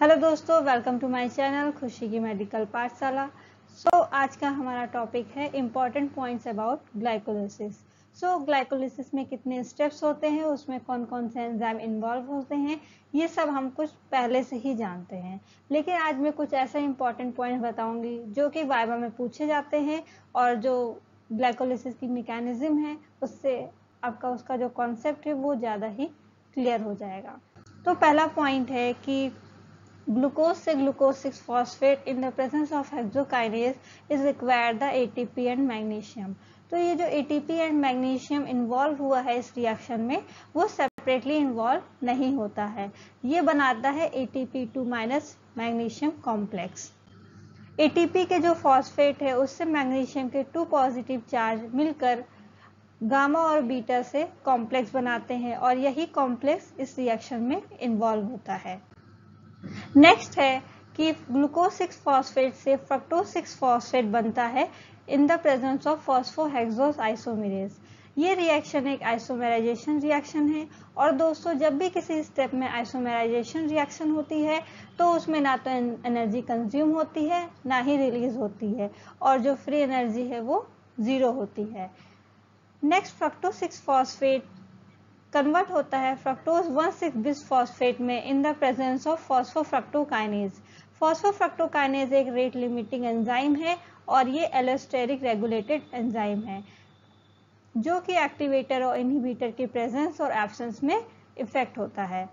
Hello दोस्तों, welcome to my channel खुशी की मेडिकल पाठशाला। आज का हमारा टॉपिक है important points about glycolysis. Glycolysis में कितने स्टेप्स होते हैं, उसमें कौन कौन से एंजाइम इन्वॉल्व होते हैं, ये सब हम कुछ पहले से ही जानते हैं। लेकिन आज मैं कुछ ऐसे इम्पॉर्टेंट पॉइंट्स बताऊंगी जो कि वाइवा में पूछे जाते हैं और जो ग्लाइकोलिसिस की मैकेनिज्म है उससे आपका उसका जो कॉन्सेप्ट है वो ज़्यादा ही क्लियर हो जाएगा। तो पहला पॉइंट है कि ग्लूकोज से glucose 6 phosphate in the presence of hexokinase is required the ATP and magnesium. तो ये जो एटीपी एंड मैग्नीशियम इन्वॉल्व हुआ है इस रिएक्शन में वो सेपरेटली इन्वॉल्व नहीं होता है, ये बनाता है ATP2 minus magnesium complex. ATP के जो फॉस्फेट है उससे मैग्नीशियम के 2 पॉजिटिव चार्ज मिलकर गामा और बीटा से कॉम्प्लेक्स बनाते हैं और यही कॉम्प्लेक्स इस रिएक्शन में इन्वॉल्व होता है। नेक्स्ट है कि ग्लूकोज 6 फॉस्फेट से फ्रक्टोज 6 फॉस्फेट बनता है in the presence of phosphohexose isomerase. ये रिएक्शन एक आइसोमेराइजेशन रिएक्शन है और दोस्तों जब भी किसी स्टेप में आइसोमेराइजेशन रिएक्शन होती है तो उसमें ना तो एनर्जी कंज्यूम होती है ना ही रिलीज होती है और जो फ्री एनर्जी है वो 0 होती है। नेक्स्ट फ्रक्टोज 6 फॉस्फेट कन्वर्ट होता है फ्रक्टोज 1,6 बिसफॉस्फेट में इन द प्रेजेंस ऑफ फॉस्फोफ्रक्टोकाइनेज। फॉस्फोफ्रक्टोकाइनेज एक रेट लिमिटिंग एंजाइम है और ये एलोस्टेरिक रेगुलेटेड एंजाइम है जो कि एक्टिवेटर और इनहिबिटर की प्रेजेंस और एब्सेंस में इफेक्ट होता है।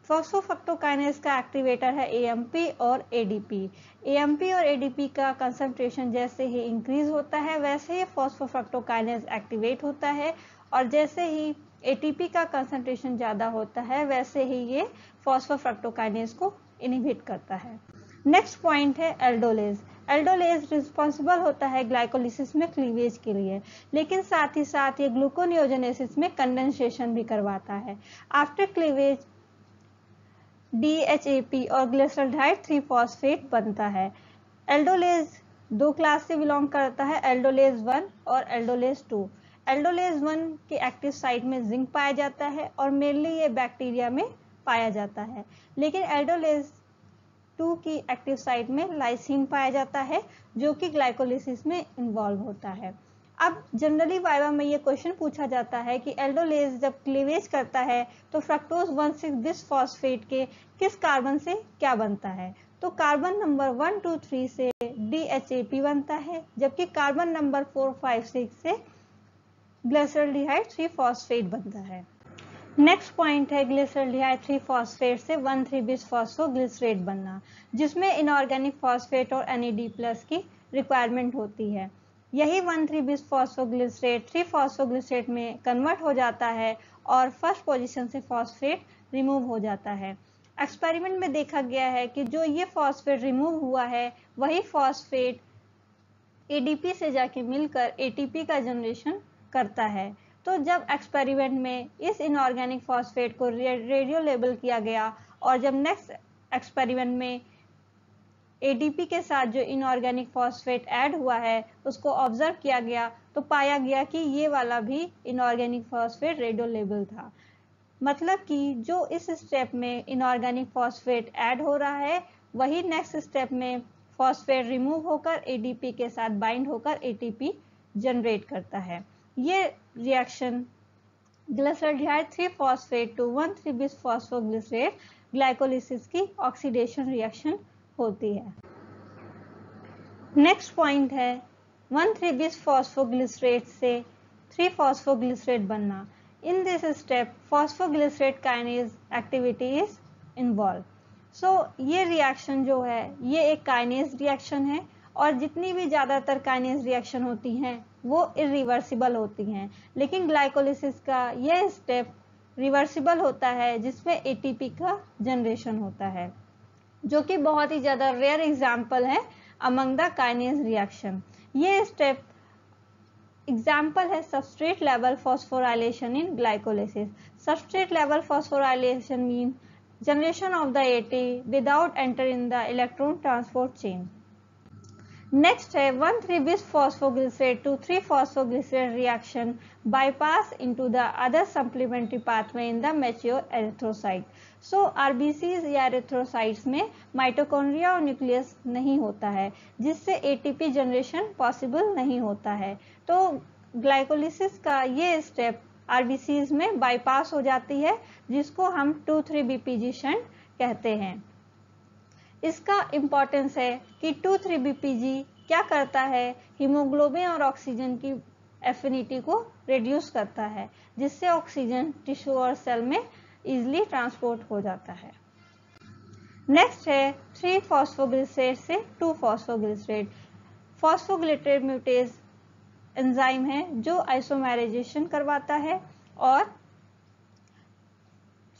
फॉस्फोफ्रक्टोकाइनेज का एक्टिवेटर है AMP और ADP। AMP और ADP का कंसंट्रेशन जैसे ही इंक्रीज होता है वैसे ही फॉस्फोफ्रक्टोकाइनेज एक्टिवेट होता है और जैसे ही ATP का कंसंट्रेशन ज़्यादा होता है वैसे ही ये फॉस्फोफ्रक्टोकाइनेज को इनहिबिट करता है। नेक्स्ट पॉइंट है एल्डोलेज। एल्डोलेज रिस्पॉन्सिबल होता है ग्लाइकोलिसिस में क्लीवेज के लिए, लेकिन साथ ही साथ ये ग्लूकोनियोजेनेसिस में कंडेंसेशन भी करवाता है। आफ्टर क्लीवेज DHAP और ग्लिसरॉल्डिहाइड 3 फॉस्फेट बनता है। एल्डोलेज 2 क्लास से बिलोंग करता है, एल्डोलेज 1 और एल्डोलेज 2। एल्डोलेज 1 के एक्टिव साइट में जिंक पाया जाता है और मेनली ये बैक्टीरिया में पाया जाता है, लेकिन एल्डोलेज 2 की एक्टिव साइट में लाइसिन पाया जाता है जो कि ग्लाइकोलिसिस में इन्वॉल्व होता है। अब जनरली वाइवा में ये क्वेश्चन पूछा जाता है कि एल्डोलेज जब क्लीवेज करता है तो फ्रक्टोज 1,6 बिसफॉस्फेट के किस कार्बन से क्या बनता है। तो कार्बन नंबर 1, 2, 3 से DHAP बनता है, जबकि कार्बन नंबर 4, 5, 6 से ग्लिसरॉल्डिहाइड 3 फॉस्फेट बनता है। नेक्स्ट पॉइंट है ग्लिसरॉल्डिहाइड 3 फॉस्फेट से 1,3 बिसफॉस्फोग्लिसरेट बनना, जिसमें इनऑर्गेनिक फॉस्फेट और NAD+ की रिक्वायरमेंट होती है। यही 1,3 बिसफॉस्फोग्लिसरेट 3 फॉस्फोग्लिसरेट में कन्वर्ट हो जाता है और फर्स्ट पोजीशन से फॉस्फेट रिमूव हो जाता है। एक्सपेरिमेंट में देखा गया है कि जो ये फॉस्फेट रिमूव हुआ है वही फॉस्फेट ADP से जाके मिलकर ATP का जनरेशन करता है। तो जब एक्सपेरिमेंट में इस इनऑर्गेनिक फॉस्फेट को रेडियो लेबल किया गया और जब नेक्स्ट एक्सपेरिमेंट में ADP के साथ जो इनऑर्गेनिक फॉस्फेट ऐड हुआ है उसको ऑब्जर्व किया गया तो पाया गया कि ये वाला भी इनऑर्गेनिक फॉस्फेट रेडियो लेबल था। मतलब कि जो इस स्टेप में इनऑर्गेनिक फॉस्फेट ऐड हो रहा है वही नेक्स्ट स्टेप में फॉस्फेट रिमूव होकर ADP के साथ बाइंड होकर ATP जनरेट करता है। ये reaction glyceraldehyde 3 phosphate to 1,3 bisphosphoglycerate glycolysis की ऑक्सीडेशन रिएक्शन होती है। नेक्स्ट पॉइंट है 1,3 बिसफॉस्फोग्लिसरेट से 3 फॉस्फोग्लिसरेट बनना। In this step, phosphoglycerate kinase activity is involved. ये रिएक्शन जो है ये एक काइनेज रिएक्शन है और जितनी भी ज़्यादातर काइनेज रिएक्शन होती हैं वो इरिवर्सिबल होती हैं, लेकिन ग्लाइकोलिसिस का यह स्टेप रिवर्सिबल होता है जिसमें ATP का जनरेशन होता है, जो कि बहुत ही ज़्यादा रेयर एग्जाम्पल है अमंग द काइनेज रिएक्शन। ये स्टेप एग्जाम्पल है substrate level phosphorylation in glycolysis. Substrate level phosphorylation mean generation of the AT without enter in the electron transport chain. Next है 1,3 bisphosphoglycerate to 3 phosphoglycerate reaction bypass into the other supplementary pathway in the mature erythrocyte. So RBCs या erythrocytes में mitochondria और nucleus नहीं होता है, जिससे ATP generation possible नहीं होता है। तो ग्लाइकोलिसिस का ये स्टेप आरबीसीज में बाईपास हो जाती है, जिसको हम 2,3-बीपीजी शंट कहते हैं। इसका इंपॉर्टेंस है कि 2,3-बीपीजी क्या करता है, हीमोग्लोबिन और ऑक्सीजन की एफिनिटी को रिड्यूस करता है, जिससे ऑक्सीजन टिश्यू और सेल में इजीली ट्रांसपोर्ट हो जाता है। नेक्स्ट है 3-फॉस्फोग्लिसरेट से 2-फॉस्फोग्लिसरेट। फॉस्फोग्लिसरेट म्यूटेज एंजाइम है जो आइसोमेराइजेशन करवाता है और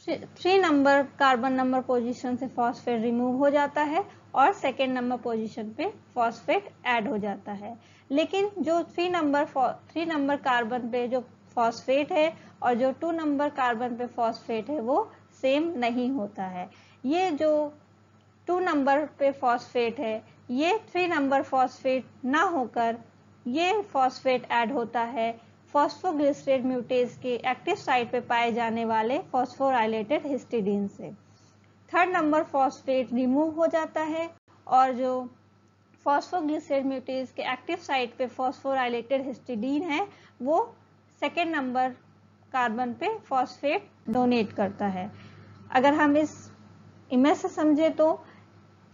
3 नंबर कार्बन नंबर पोजीशन से फॉस्फेट रिमूव हो जाता है और 2nd नंबर पोजीशन पे फॉस्फेट ऐड हो जाता है। लेकिन जो 3 नंबर कार्बन पे जो फॉस्फेट है और जो 2 नंबर कार्बन पे फॉस्फेट है वो सेम नहीं होता है। ये जो 2 नंबर पे फॉस्फेट है ये 3 नंबर फॉस्फेट ना होकर ये फॉस्फेट ऐड होता है फॉस्फोग्लिसरेट म्यूटेज के एक्टिव साइट पे पाए जाने वाले फॉस्फोराइलेटेड हिस्टिडीन से। 3rd नंबर फॉस्फेट रिमूव हो जाता है और जो फॉस्फोग्लिसरेट म्यूटेज के एक्टिव साइट पे फॉस्फोराइलेटेड हिस्टिडीन है वो 2nd नंबर कार्बन पे फॉस्फेट डोनेट करता है। अगर हम इस इमेज से समझे तो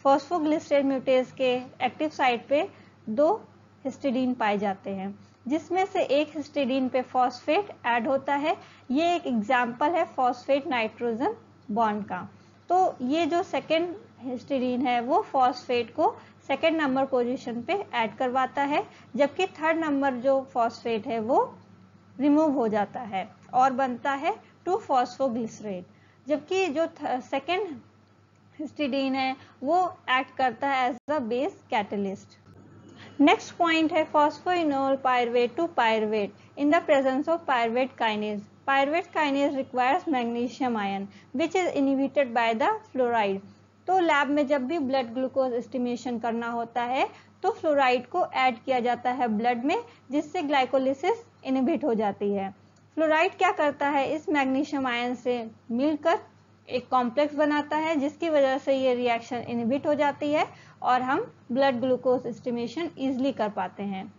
फॉस्फोग्लिसरेट म्यूटेज के एक्टिव साइट पे 2 हिस्टिडीन पाए जाते हैं, जिसमें से एक हिस्टिडीन पे फॉस्फेट ऐड होता है। ये एक एग्जाम्पल है फॉस्फेट नाइट्रोजन बॉन्ड का। तो ये जो 2nd हिस्टिडीन है वो फॉस्फेट को 2nd नंबर पोजीशन पे ऐड करवाता है, जबकि 3rd नंबर जो फॉस्फेट है वो रिमूव हो जाता है और बनता है 2-फॉस्फोग्लिसरेट, जबकि जो 2nd हिस्टिडीन है वो एक्ट करता है as a base catalyst. Next point है phosphoenol pyruvate to pyruvate in the presence of pyruvate kinase. Pyruvate kinase requires magnesium ion which is inhibited by the fluoride. तो लैब में जब भी blood glucose estimation करना होता है तो fluoride को ऐड किया जाता है ब्लड में, जिससे ग्लाइकोलिसिस इनहिबिट हो जाती है। फ्लोराइड क्या करता है, इस मैग्नीशियम आयन से मिलकर एक कॉम्प्लेक्स बनाता है, जिसकी वजह से ये रिएक्शन इनहिबिट हो जाती है और हम ब्लड ग्लूकोज एस्टिमेशन इजीली कर पाते हैं।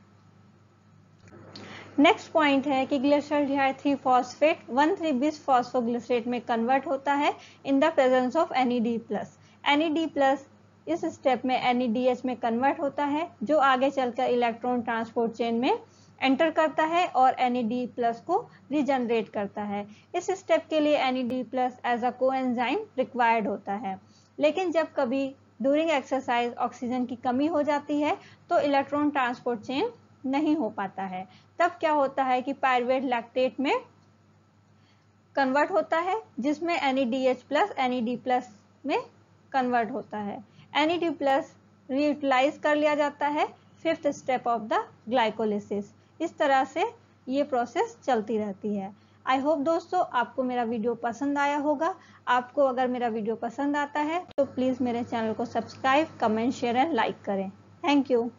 नेक्स्ट पॉइंट है कि ग्लिसरॉल्डिहाइड 3-फॉस्फेट 1,3-बिस-फॉस्फोग्लिसरेट में कन्वर्ट होता है in the presence of NAD+। NAD+ इस स्टेप में NADH में कन्वर्ट होता है, जो आगे चलकर इलेक्ट्रॉन ट्रांसपोर्ट चेन में एंटर करता है और NAD+ को रीजनरेट करता है। इस स्टेप के लिए NAD+ as a coenzyme required होता है। लेकिन जब कभी ड्यूरिंग एक्सरसाइज ऑक्सीजन की कमी हो जाती है तो इलेक्ट्रॉन ट्रांसपोर्ट चेन नहीं हो पाता है। तब क्या होता है कि पायरुवेट लैक्टेट में कन्वर्ट होता है, जिसमें NADH+ NAD+ में कन्वर्ट होता है। NAD+ रीयूटिलाइज कर लिया जाता है 5th step of the glycolysis. इस तरह से ये प्रोसेस चलती रहती है। आई होप दोस्तों आपको मेरा वीडियो पसंद आया होगा। आपको अगर मेरा वीडियो पसंद आता है तो प्लीज़ मेरे चैनल को subscribe, comment, share and like करें। Thank you.